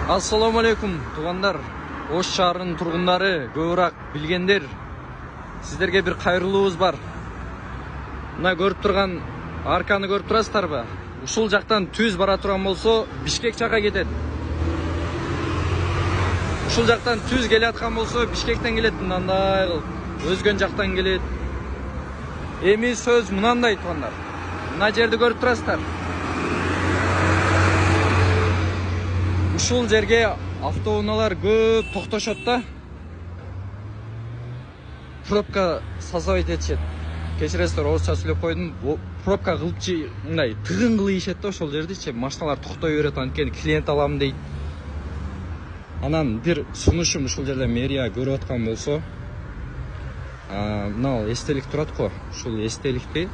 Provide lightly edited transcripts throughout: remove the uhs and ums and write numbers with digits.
Assalamu alaikum туғандар. Ош шаарынын тургундары, көбүрөөк билгендер. Сиздерге бир кайрылуубуз бар. Мына көрүп турган арканы көрүп турасыздарбы? Ушул жактан түз бара турган болсо, Бишкек жакка кетет. Ушул жактан түз келе аткан болсо, Бишкектен келет, мындай кылып, өзгөн жактан келет. Эми сөз мынандай туғандар. Мына жерди көрүп турасыздар. Ушул жерге автоунаалар көп токтошот да. Пробка создавать этишет. Кечиресиздер, орусча сүйлөп койдум. Пробка кылыпчы, мындай тыгын кылышет да ошол жердечи. Машиналар токтой берет, анткени клиент алам дейт. Анан бир сунушум ушул жерде мэрия көрүп аткан болсо, мына эстелик турат го. Ушул эстеликти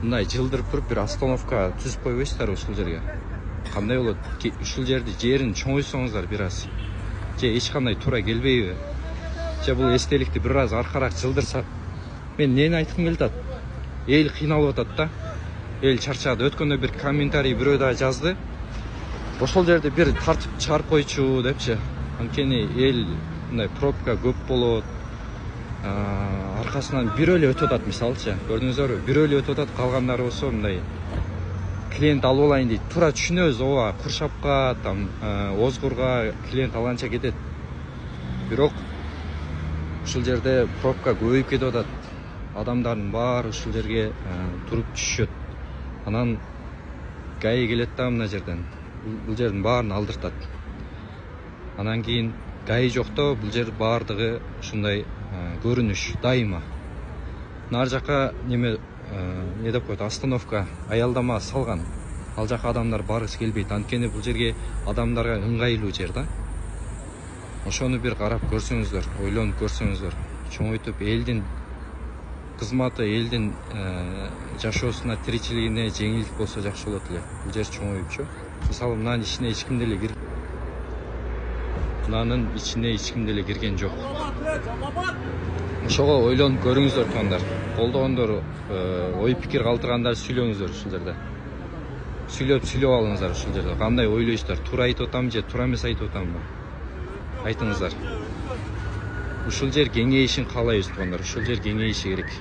мындай жылдырып туруп бир остановка түзүп койбойсуздарбы ушул жерге? Кандай болот? Ушул жерди жерин чоңойсоңуздар бир аз. Же эч кандай туура келбейби? Же бул эстеликти бир аз аркараак жылдырсак. Мен нени айткым келет? Эл кыйналып атат да. Эл чарчады. Өткөндө бир комментарий бирөө да жазды. Ошол жерде бир тартып чыгарып койчу депчи. Анткени эл мындай пробка көп болот. Аркасынан бирөө эле өтүп атат, мисалчы. Көрдүңүздөрбү? Бирөө эле өтүп атат, калгандары болсо мындай клиент алып алайын дейт. Тура түшүнөбүз, ооба, Куршапка, там Озгурга клиент алганча кетет. Бирок ушул жерде пробка көбөйүп кетип атат. Адамдардын баары ушул жерге туруп түшүшөт. Анан ГАИ келет да мына жерден. Бул жердин баарын алдыртат. Анан кийин ГАИ жокто бул жер баардыгы ушундай көрүнүш дайыма. Нар жака неме деп коет, остановка, аялдама салган. Ал жака адамдар баргысы келбейт. Анткени бул жерге адамдарга ыңгайлуу жер да. Ошону бир карап көрсөңүздөр, ойлонуп көрсөңүздөр, чоңойтуп элдин кызматы, элдин жашоосуна, тиричилигине жеңилдик болсо жакшы болот эле. Бул жер чоңоюпчу. Мисалы, мынанын ичине эч ким деле кирген жок. Ошого ойлонуп көрүңүздөр туугандар. Колдогондор, ой пикир калтыргандар сүйлөңүздөр ушул жерде. Сүйлөп алыңыздар ушул жерде. Кандай ойлойсуздар? Туура айтып атам же туура эмес айтып атамбы? Айтыңыздар. Ушул жер кеңейишин каалайбыз туугандар. Ушул жер кеңейиши керек.